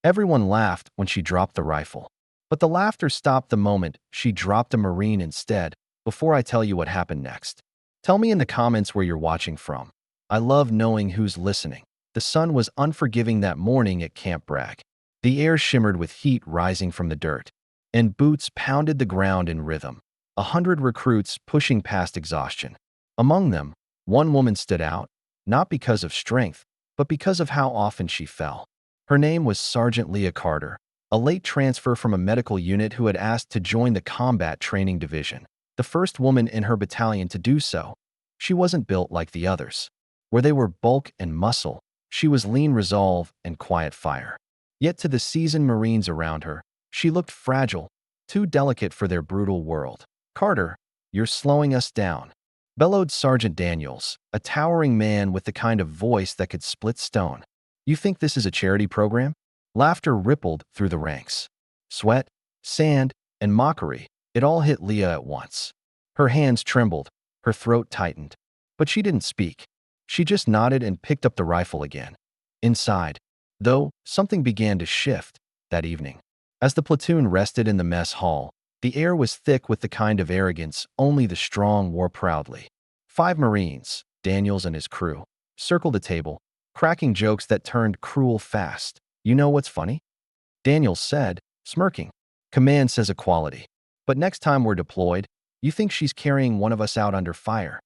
Everyone laughed when she dropped the rifle. But the laughter stopped the moment she dropped a Marine instead. Before I tell you what happened next, tell me in the comments where you're watching from. I love knowing who's listening. The sun was unforgiving that morning at Camp Bragg. The air shimmered with heat rising from the dirt, and boots pounded the ground in rhythm. 100 recruits pushing past exhaustion. Among them, one woman stood out, not because of strength, but because of how often she fell. Her name was Sergeant Leah Carter, a late transfer from a medical unit who had asked to join the combat training division, the first woman in her battalion to do so. She wasn't built like the others, where they were bulk and muscle. She was lean resolve and quiet fire. Yet to the seasoned Marines around her, she looked fragile, too delicate for their brutal world. "Carter, you're slowing us down," bellowed Sergeant Daniels, a towering man with the kind of voice that could split stone. "You think this is a charity program?" Laughter rippled through the ranks. Sweat, sand, and mockery, it all hit Leah at once. Her hands trembled, her throat tightened. But she didn't speak. She just nodded and picked up the rifle again. Inside, though, something began to shift that evening. As the platoon rested in the mess hall, the air was thick with the kind of arrogance only the strong wore proudly. 5 Marines, Daniels and his crew, circled a table, cracking jokes that turned cruel fast. "You know what's funny?" Daniels said, smirking. "Command says equality. But next time we're deployed, you think she's carrying one of us out under fire?"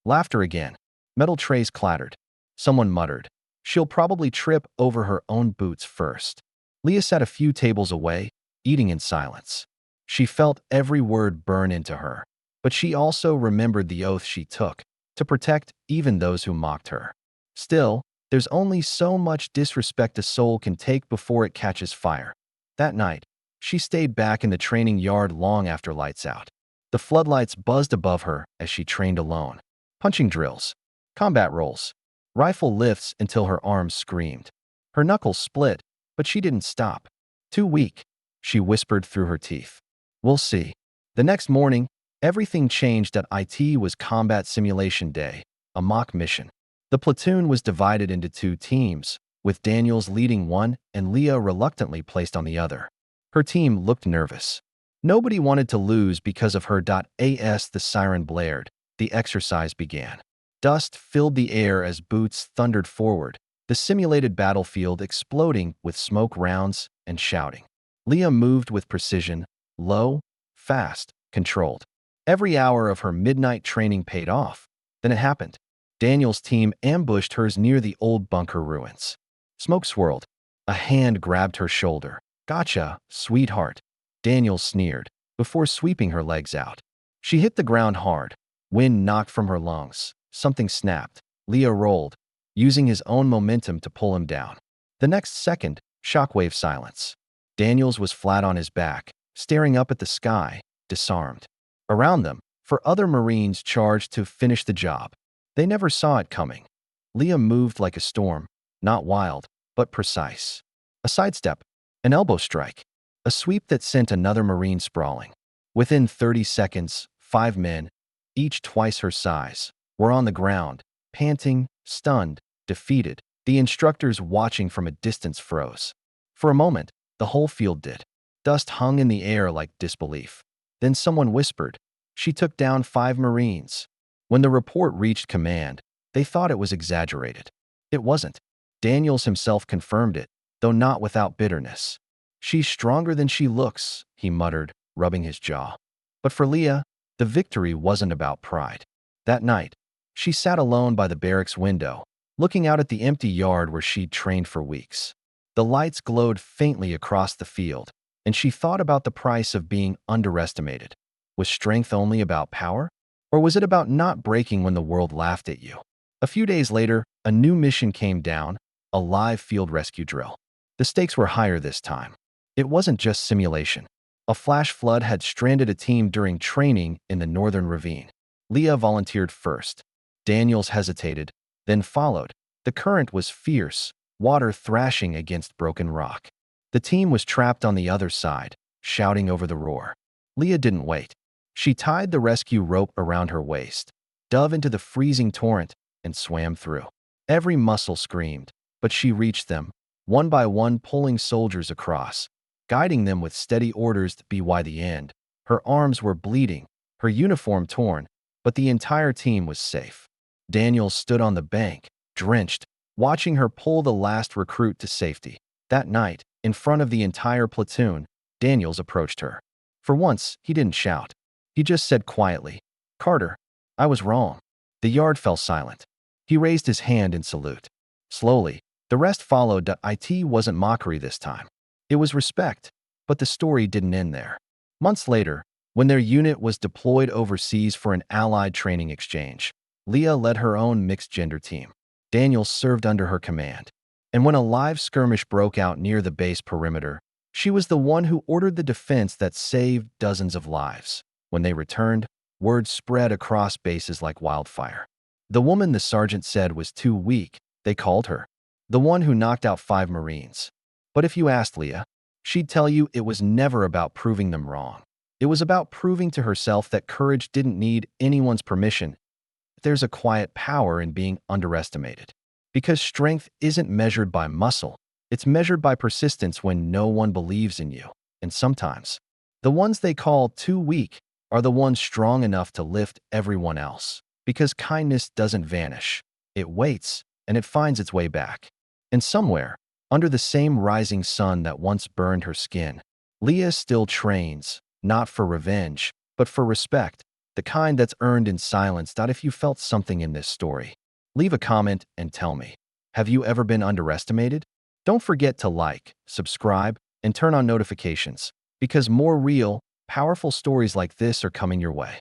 Laughter again. Metal trays clattered. Someone muttered, "She'll probably trip over her own boots first." Leah sat a few tables away, eating in silence. She felt every word burn into her, but she also remembered the oath she took to protect even those who mocked her. Still, there's only so much disrespect a soul can take before it catches fire. That night, she stayed back in the training yard long after lights out. The floodlights buzzed above her as she trained alone. Punching drills, combat rolls, rifle lifts until her arms screamed. Her knuckles split, but she didn't stop. "Too weak," she whispered through her teeth. "We'll see." The next morning, everything changed. At IT was combat simulation day, a mock mission. The platoon was divided into 2 teams, with Daniels leading one and Leah reluctantly placed on the other. Her team looked nervous. Nobody wanted to lose because of her. As the siren blared, the exercise began. Dust filled the air as boots thundered forward, the simulated battlefield exploding with smoke rounds and shouting. Leah moved with precision, low, fast, controlled. Every hour of her midnight training paid off. Then it happened. Daniel's team ambushed hers near the old bunker ruins. Smoke swirled. A hand grabbed her shoulder. "Gotcha, sweetheart," Daniel sneered, before sweeping her legs out. She hit the ground hard. Wind knocked from her lungs. Something snapped. Leah rolled, using his own momentum to pull him down. The next second, shockwave silence. Daniels was flat on his back, staring up at the sky, disarmed. Around them, 4 other Marines charged to finish the job. They never saw it coming. Leah moved like a storm, not wild, but precise. A sidestep, an elbow strike, a sweep that sent another Marine sprawling. Within 30 seconds, 5 men, each twice her size, were on the ground, panting, stunned, defeated. The instructors watching from a distance froze. For a moment, the whole field did. Dust hung in the air like disbelief. Then someone whispered, "She took down 5 Marines." When the report reached command, they thought it was exaggerated. It wasn't. Daniels himself confirmed it, though not without bitterness. "She's stronger than she looks," he muttered, rubbing his jaw. But for Leah, the victory wasn't about pride. That night, she sat alone by the barracks window, looking out at the empty yard where she'd trained for weeks. The lights glowed faintly across the field, and she thought about the price of being underestimated. Was strength only about power? Or was it about not breaking when the world laughed at you? A few days later, a new mission came down, a live field rescue drill. The stakes were higher this time. It wasn't just simulation. A flash flood had stranded a team during training in the northern ravine. Leah volunteered first. Daniels hesitated, then followed. The current was fierce, water thrashing against broken rock. The team was trapped on the other side, shouting over the roar. Leah didn't wait. She tied the rescue rope around her waist, dove into the freezing torrent, and swam through. Every muscle screamed, but she reached them, one by one pulling soldiers across, guiding them with steady orders to be by the end. Her arms were bleeding, her uniform torn, but the entire team was safe. Daniel stood on the bank, drenched, watching her pull the last recruit to safety. That night, in front of the entire platoon, Daniels approached her. For once, he didn't shout. He just said quietly, "Carter, I was wrong." The yard fell silent. He raised his hand in salute. Slowly, the rest followed. It wasn't mockery this time. It was respect, but the story didn't end there. Months later, when their unit was deployed overseas for an Allied training exchange, Leah led her own mixed-gender team. Daniel served under her command. And when a live skirmish broke out near the base perimeter, she was the one who ordered the defense that saved dozens of lives. When they returned, word spread across bases like wildfire. The woman the sergeant said was too weak, they called her. The one who knocked out 5 Marines. But if you asked Leah, she'd tell you it was never about proving them wrong. It was about proving to herself that courage didn't need anyone's permission. There's a quiet power in being underestimated. Because strength isn't measured by muscle, it's measured by persistence when no one believes in you. And sometimes, the ones they call too weak are the ones strong enough to lift everyone else. Because kindness doesn't vanish. It waits, and it finds its way back. And somewhere, under the same rising sun that once burned her skin, Leah still trains, not for revenge, but for respect, the kind that's earned in silence. If you felt something in this story, leave a comment and tell me. Have you ever been underestimated? Don't forget to like, subscribe, and turn on notifications, because more real, powerful stories like this are coming your way.